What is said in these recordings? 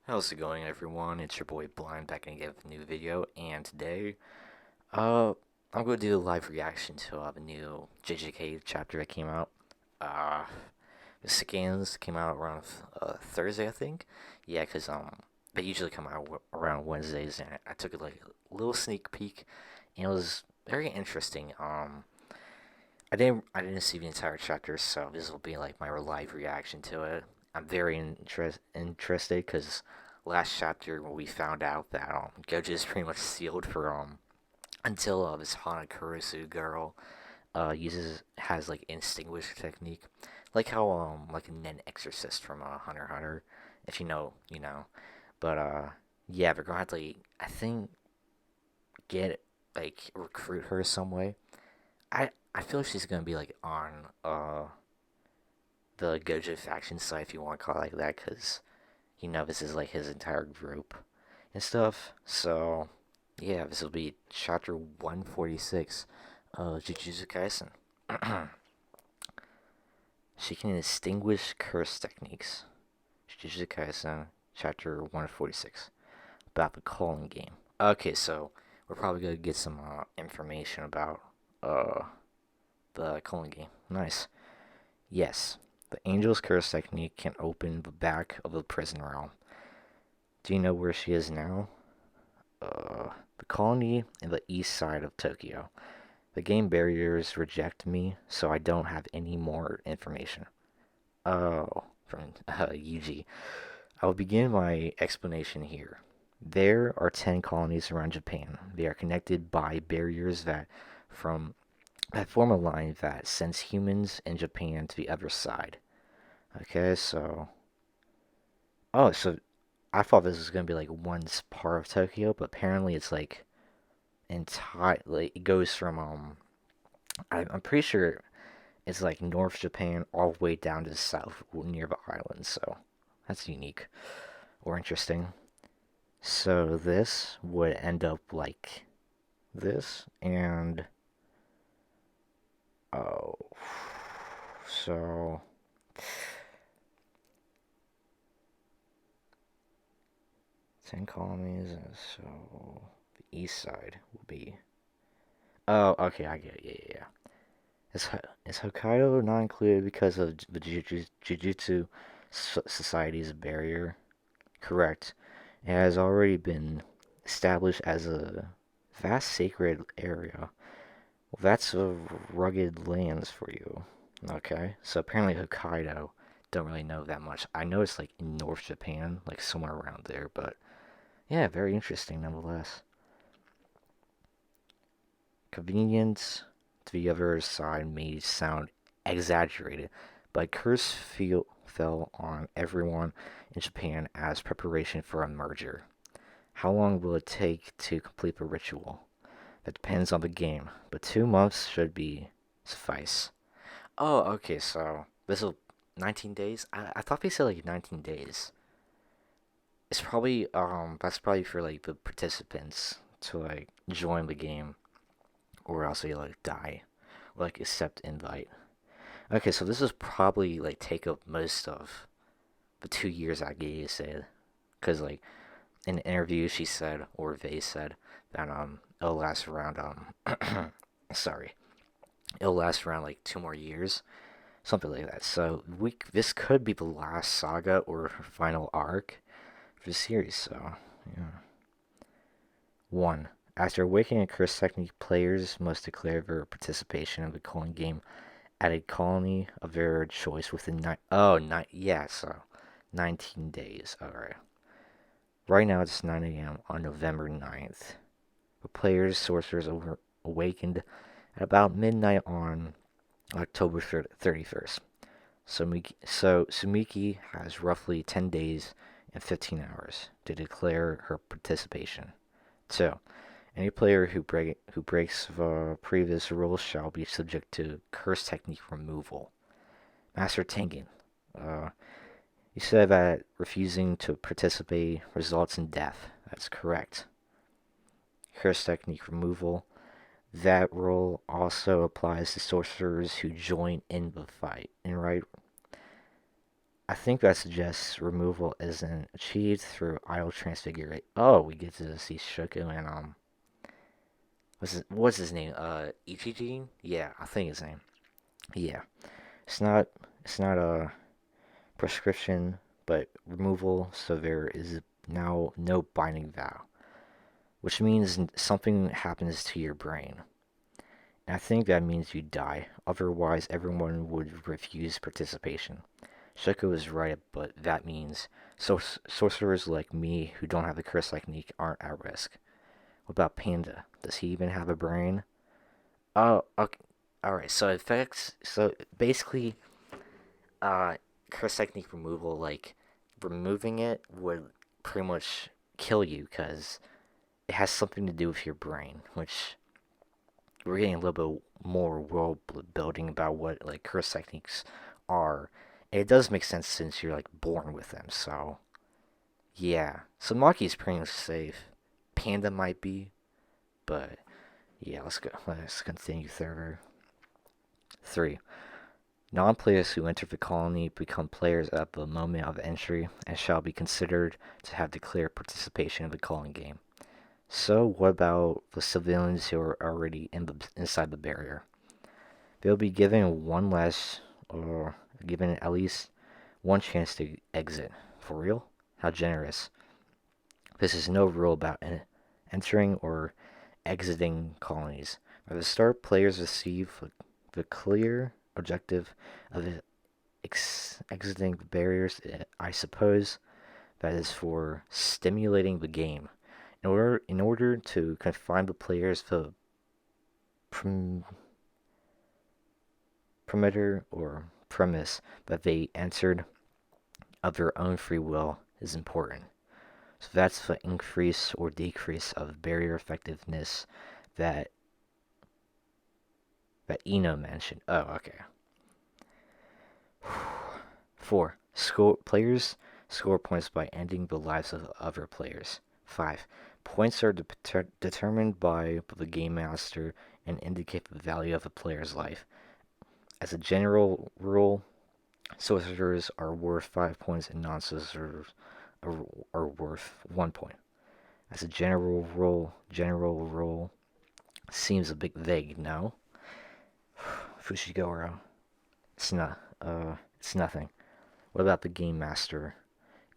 How's it going, everyone? It's your boy Blind back again with a new video, and today, I'm going to do a live reaction to the new JJK chapter that came out. Uh, the scans came out around Thursday, I think. Yeah, cause they usually come out around Wednesdays, and I took like a little sneak peek, and it was very interesting. I didn't see the entire chapter, so this will be like my live reaction to it. I'm very interested because last chapter we found out that Gojo is pretty much sealed for until this Hanakurusu girl has like extinguisher technique, like how like a Nen exorcist from Hunter x Hunter, if you know, you know. But yeah, we're gonna have to like, I think get like recruit her some way. I feel like she's gonna be like on the Gojo faction side, if you want to call it like that, because this is like his entire group and stuff. So yeah, this will be chapter 146 of Jujutsu Kaisen. She can distinguish curse techniques. Jujutsu Kaisen, chapter 146, about the calling game. Okay, so we're probably gonna get some information about uh the calling game. Nice. Yes, the Angel's Curse technique can open the back of the prison realm. Do you know where she is now? The colony in the east side of Tokyo. The game barriers reject me, so I don't have any more information. Oh, from Yuji. I will begin my explanation here. There are 10 colonies around Japan. They are connected by barriers from that form a line that sends humans in Japan to the other side. Okay, so so I thought this was gonna be like one part of Tokyo, but apparently it's like entire. Like it goes from I'm pretty sure it's like North Japan all the way down to the south near the islands. So that's unique or interesting. So this would end up like this, and oh, so 10 colonies, and so the east side will be. Oh, okay, I get it. Yeah, yeah, yeah. Is Hokkaido not included because of the Jujutsu Society's barrier? Correct. It has already been established as a vast sacred area. Well, that's a rugged lands for you. Okay, so apparently Hokkaido, don't really know that much. I know it's like in North Japan, like somewhere around there, but yeah, very interesting nonetheless. Convenience to the other side may sound exaggerated, but curse fell on everyone in Japan as preparation for a merger. How long will it take to complete the ritual? That depends on the game, but 2 months should be suffice. Oh, okay, so this will 19 days? I thought they said like 19 days. It's probably that's probably for like the participants to like join the game, or else they like die or like accept invite. Okay, so this is probably like take up most of the 2 years I gave said, because like in the interview she said, or they said, that it'll last around sorry, it'll last around like 2 more years, something like that. So this could be the last saga or final arc for the series. So yeah. 1. After awakening a curse technique, players must declare their participation in the calling game at a colony of their choice within yeah, so 19 days. Alright. Right now it's 9 a.m. on November 9th. The players' sorcerers awakened at about midnight on October 31st. So Sumiki has roughly 10 days and 15 hours to declare her participation. 2. Any player who breaks the previous rules shall be subject to curse technique removal. Master Tengen, uh, you said that refusing to participate results in death. That's correct. Curse technique removal. That rule also applies to sorcerers who join in the fight. And right, I think that suggests removal isn't achieved through idle transfiguration. Oh, we get to see Shuko and what's his name? Ichiji? Yeah, I think his name. Yeah. It's not it's not a prescription, but removal, so there is now no binding vow, which means something happens to your brain. And I think that means you die. Otherwise, everyone would refuse participation. Shoko is right, but that means sorcerers like me who don't have the curse technique aren't at risk. What about Panda? Does he even have a brain? Oh, okay. Alright, so effects. So basically, uh, curse technique removal, like, removing it would pretty much kill you because it has something to do with your brain, which we're getting a little bit more world building about what, like, curse techniques are. And it does make sense since you're, like, born with them, so. Yeah. So Maki's pretty much safe. Panda might be, but yeah, let's go. Let's continue further. 3. Non-players who enter the colony become players at the moment of entry and shall be considered to have declared participation in the colony game. So what about the civilians who are already inside the barrier? They'll be given one last, or given at least one chance to exit. For real? How generous. This is no rule about entering or exiting colonies. At the start, players receive the clear objective of exiting the barriers. I suppose that is for stimulating the game. In order to confine the players, the perimeter or premise that they entered of their own free will is important. So that's the increase or decrease of barrier effectiveness that Eno mentioned. Oh, okay. 4. Players score points by ending the lives of other players. 5. Points are determined by the game master and indicate the value of a player's life. As a general rule, sorcerers are worth 5 points and non-sorcerers are worth 1 point. As a general rule seems a bit vague, no? Fushiguro. It's nothing. What about the game master?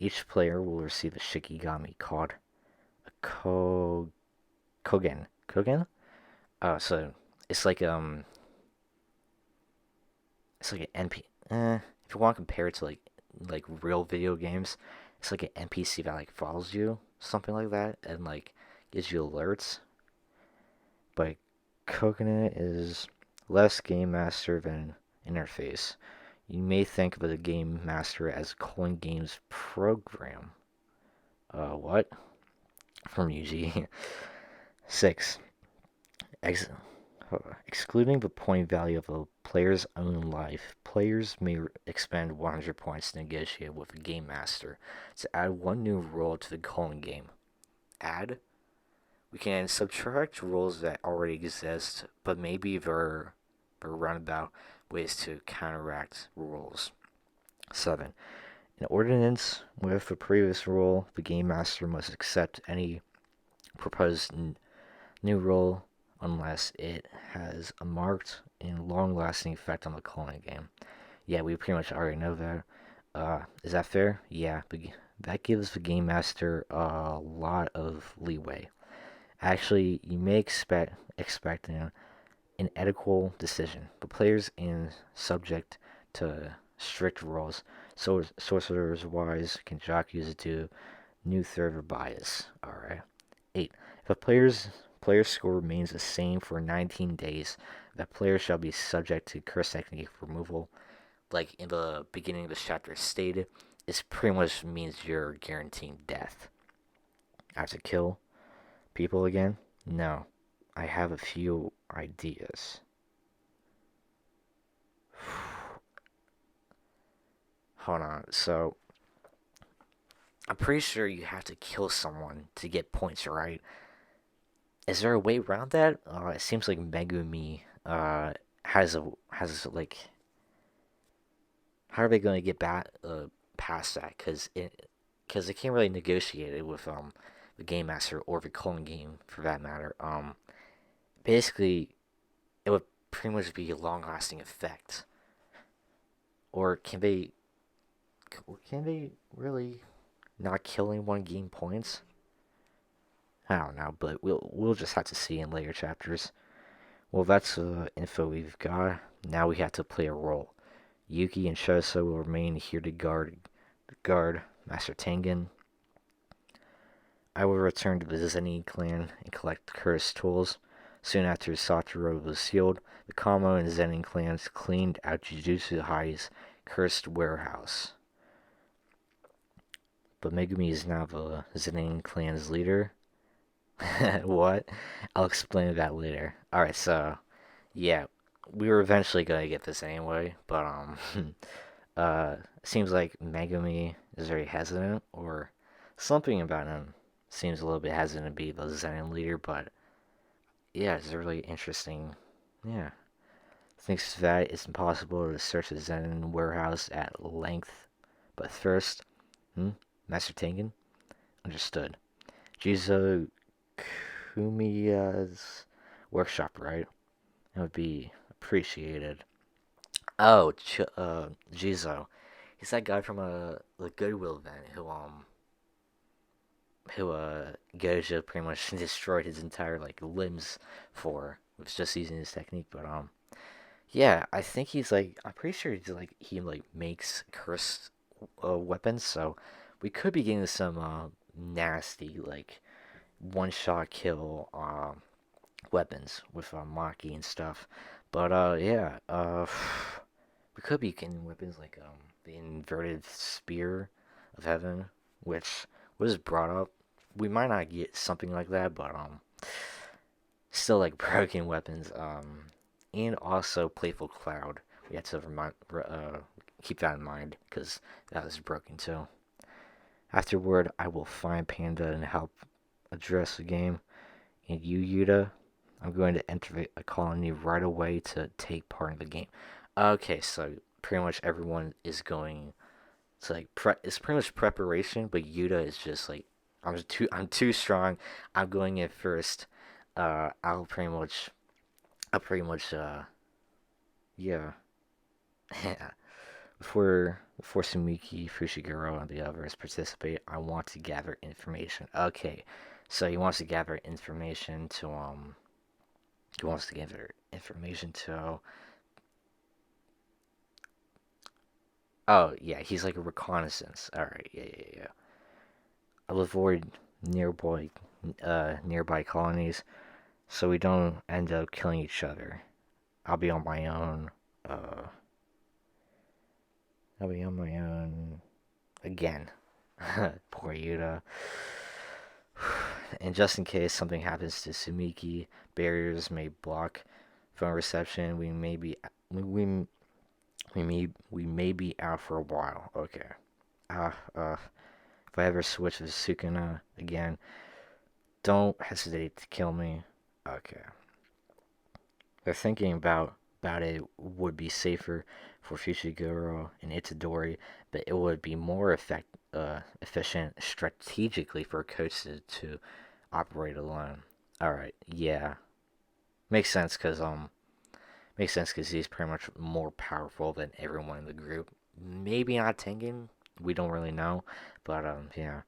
Each player will receive a Shikigami called a Kogen. Kogen? Oh, so it's like it's like an NP. If you want to compare it to like real video games, it's like an NPC that like follows you, something like that, and like gives you alerts. But Coconut is less game master than interface. You may think of the game master as calling games program. What? From UG. 6. Ex- Excluding the point value of a player's own life, players may expend 100 points to negotiate with the game master to add one new rule to the calling game. Add? We can subtract rules that already exist, but maybe there are roundabout ways to counteract rules. 7. In ordinance with the previous rule, the game master must accept any proposed new rule unless it has a marked and long-lasting effect on the calling game. Yeah, we pretty much already know that. Is that fair? Yeah, that gives the game master a lot of leeway. Actually, you may expect an ethical decision. The players in subject to strict rules. So sorcerers wise can jock use it to new server bias. Alright. 8. If a player score remains the same for 19 days, that player shall be subject to curse technique removal. Like in the beginning of the chapter stated, it pretty much means you're guaranteeing death. I have to kill people again? No. I have a few ideas. Hold on. So, I'm pretty sure you have to kill someone to get points, right? Is there a way around that? It seems like Megumi has like, how are they going to get back past that because it can't really negotiate it with the game master or the calling game for that matter. Basically, it would pretty much be a long lasting effect. Or can they really not kill anyone gain points? I don't know, but we'll just have to see in later chapters. Well, that's info we've got. Now we have to play a role. Yuki and Shoso will remain here to guard Master Tengen. I will return to the Zenin clan and collect cursed tools. Soon after Satoru was sealed, the Kamo and Zenin clans cleaned out Jujutsu Kaisen's cursed warehouse. But Megumi is now the Zenin clan's leader. What? I'll explain that later. Alright, so yeah, we were eventually gonna get this anyway, but seems like Megumi is very hesitant, or something about him seems a little bit hesitant to be the Zen leader, but yeah, it's really interesting. Yeah. Thinks that it's impossible to search the Zen warehouse at length, but first, Master Tengen? Understood. Jizo Kumiya's workshop, right? That would be appreciated. Oh, Jizo. He's that guy from the Goodwill event who Gojo pretty much destroyed his entire like limbs for with just using his technique. But yeah, I think he's like I'm pretty sure he makes cursed weapons. So we could be getting some nasty like one shot kill weapons with Maki and stuff. But yeah, we could be getting weapons like the inverted spear of heaven, which was brought up. We might not get something like that, but still like broken weapons. And also playful cloud. We have to keep that in mind because that was broken too. Afterward, I will find Panda and help address the game. And you, Yuta, I'm going to enter a colony right away to take part in the game. Okay, so pretty much everyone is going. It's like it's pretty much preparation, but Yuta is just like I'm too strong. I'm going in first. I'll pretty much yeah. Before Sumiki, Fushiguro, and the others participate, I want to gather information. Okay, so he wants to gather information to he wants to gather information to. Oh yeah, he's like a reconnaissance. All right, yeah. I'll avoid nearby colonies, so we don't end up killing each other. I'll be on my own. I'll be on my own again. Poor Yuta. And just in case something happens to Sumiki, barriers may block phone reception. We may be out for a while. Okay. If I ever switch to Sukuna again, don't hesitate to kill me. Okay. They're thinking about it would be safer for Fushiguro and Itadori, but it would be more efficient strategically for a coach to operate alone. All right, yeah, makes sense because he's pretty much more powerful than everyone in the group. Maybe not Tengen, we don't really know, but yeah,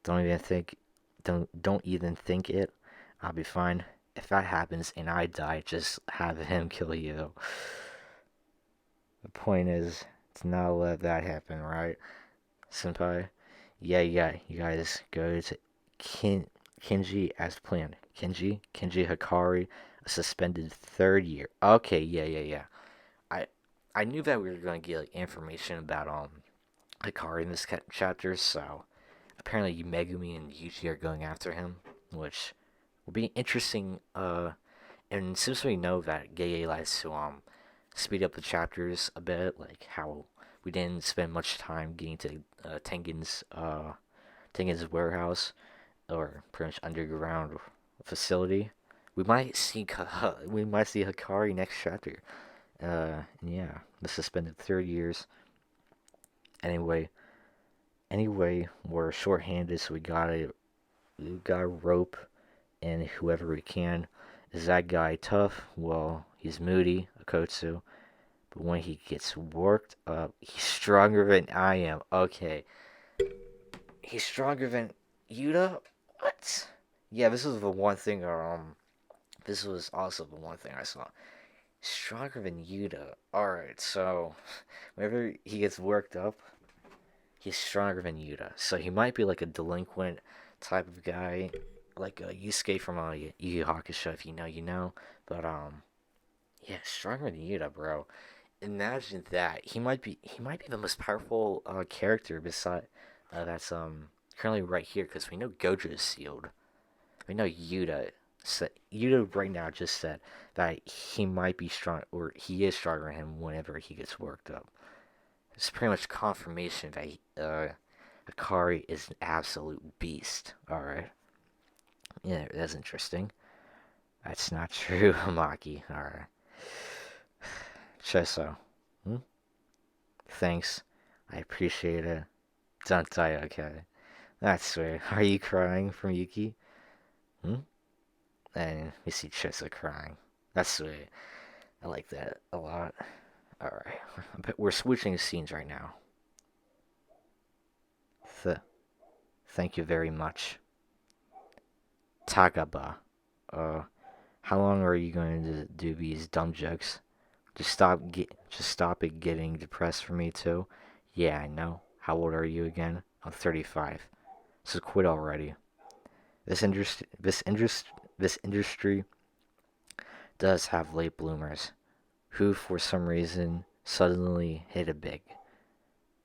don't even think, don't even think it. I'll be fine. If that happens and I die, just have him kill you. The point is to not let that happen, right, Senpai? Yeah. You guys go to Kenji as planned. Kenji Hakari, a suspended third year. Okay, yeah. I I knew that we were gonna get like information about Hakari in this chapter, so apparently Megumi and Yuji are going after him, which will be interesting. And since we know that Gege likes to speed up the chapters a bit, like how we didn't spend much time getting to Tengen's warehouse or pretty much underground facility, we might see Hakari next chapter. Yeah, the suspended 3 years. Anyway, Anyway, we're short-handed, so we gotta rope in whoever we can. Is that guy tough? Well, he's moody, Akotsu. But when he gets worked up, he's stronger than I am. Okay, he's stronger than Yuta? What? Yeah, this was the one thing, this was also the one thing I saw. Stronger than Yuta. Alright, so whenever he gets worked up, he's stronger than Yuta. So he might be like a delinquent type of guy, like a Yusuke from Yu Yu Hakusho. If you know, you know. But yeah, stronger than Yuta, bro. Imagine that. He might be the most powerful character beside that's currently right here because we know Gojo is sealed. We know Yuta right now just said that he might be strong or he is stronger than him whenever he gets worked up. It's pretty much confirmation that Hakari is an absolute beast. All right, yeah, that's interesting. That's not true, Maki. All right, Cheso. Hmm? Thanks, I appreciate it. Don't die, okay? That's sweet. Are you crying from Yuki? Hmm? And we see Chisa crying. That's sweet. I like that a lot. Alright. But we're switching scenes right now. Th Thank you very much. Tagaba. Uh, how long are you going to do these dumb jokes? Just stop it getting depressed for me too. Yeah, I know. How old are you again? I'm 35. So quit already. This industry does have late bloomers who, for some reason, suddenly hit it big.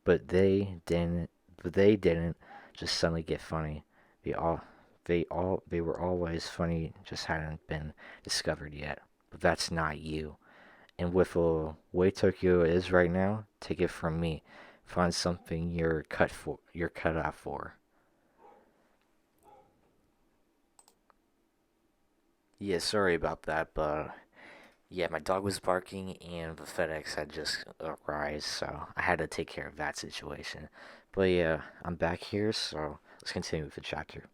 But they didn't. But they didn't just suddenly get funny. They all, they were always funny, just hadn't been discovered yet. But that's not you. And with the way Tokyo is right now, take it from me. Find something you're cut out for. Yeah, sorry about that, but yeah, my dog was barking and the FedEx had just arrived, so I had to take care of that situation. But yeah, I'm back here, so let's continue with the chapter.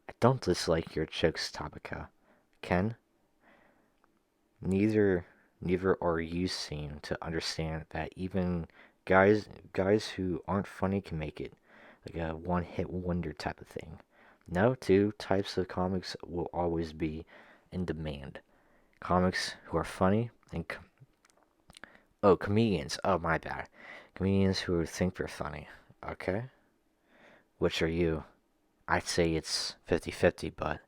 I don't dislike your chicks, Tabaka. Ken, neither neither are you seen to understand that even guys who aren't funny can make it. Like a one-hit wonder type of thing. No, two types of comics will always be in demand. Comics who are funny and comedians. Oh, my bad. Comedians who think they're funny. Okay. Which are you? I'd say it's 50-50, but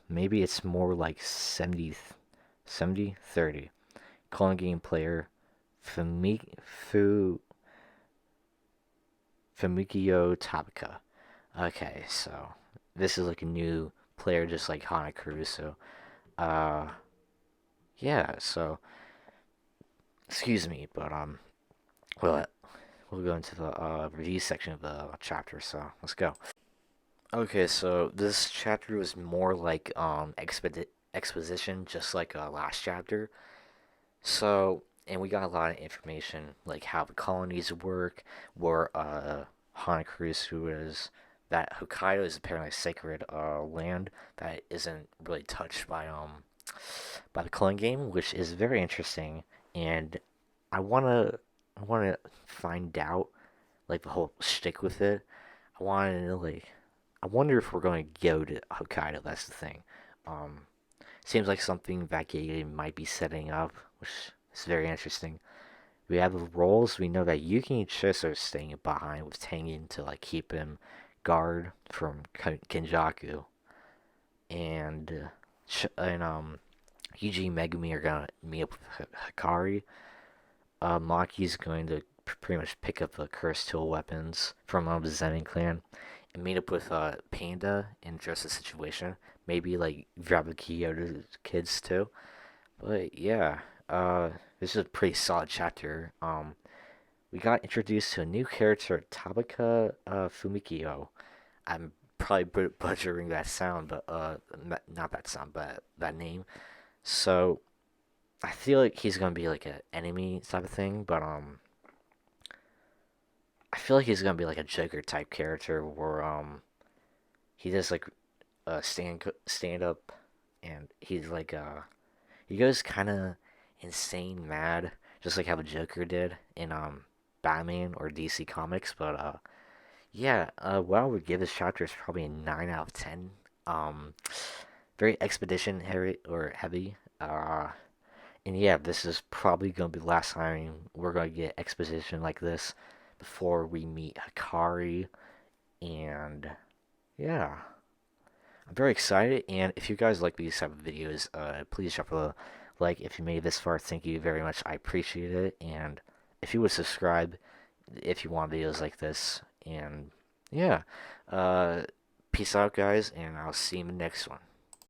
maybe it's more like 70-30. Calling game player Fumikio Tabaka. Okay, so this is like a new player just like Hanakuru, so uh yeah, so excuse me, but well, we'll go into the review section of the chapter. So let's go. Okay, so this chapter was more like exposition, just like last chapter. So and we got a lot of information, like how the colonies work, where Hanakru's who is that Hokkaido is apparently a sacred land that isn't really touched by the clone game, which is very interesting. And I wanna find out like the whole shtick with it. I wanna know, like I wonder if we're gonna go to Hokkaido. That's the thing. Um, Seems like something that game might be setting up, which is very interesting. We have the roles. We know that Yuki and Chis are staying behind with Tengen to like keep him guard from Kenjaku, and Yuji and Megumi are gonna meet up with Hakari. Maki's going to pretty much pick up the cursed tool weapons from the Zenin clan and meet up with Panda and address the situation. Maybe like grab the Kyoto kids too. But yeah, this is a pretty solid chapter. We got introduced to a new character, Tabaka Fumikio. I'm probably butchering that sound, but not that sound, but that name. So I feel like he's gonna be like an enemy type of thing, but I feel like he's gonna be like a Joker type character where he does like stand up, and he's like he goes kind of insane mad, just like how the Joker did in Batman or DC Comics. But yeah, what I would give this chapter is probably a 9 out of 10. Um, very expedition heavy. And yeah, this is probably gonna be the last time we're gonna get exposition like this before we meet Hakari. And yeah, I'm very excited. And if you guys like these type of videos, please drop a like if you made it this far. Thank you very much. I appreciate it. And if you would subscribe if you want videos like this. And yeah, uh, peace out, guys, and I'll see you in the next one.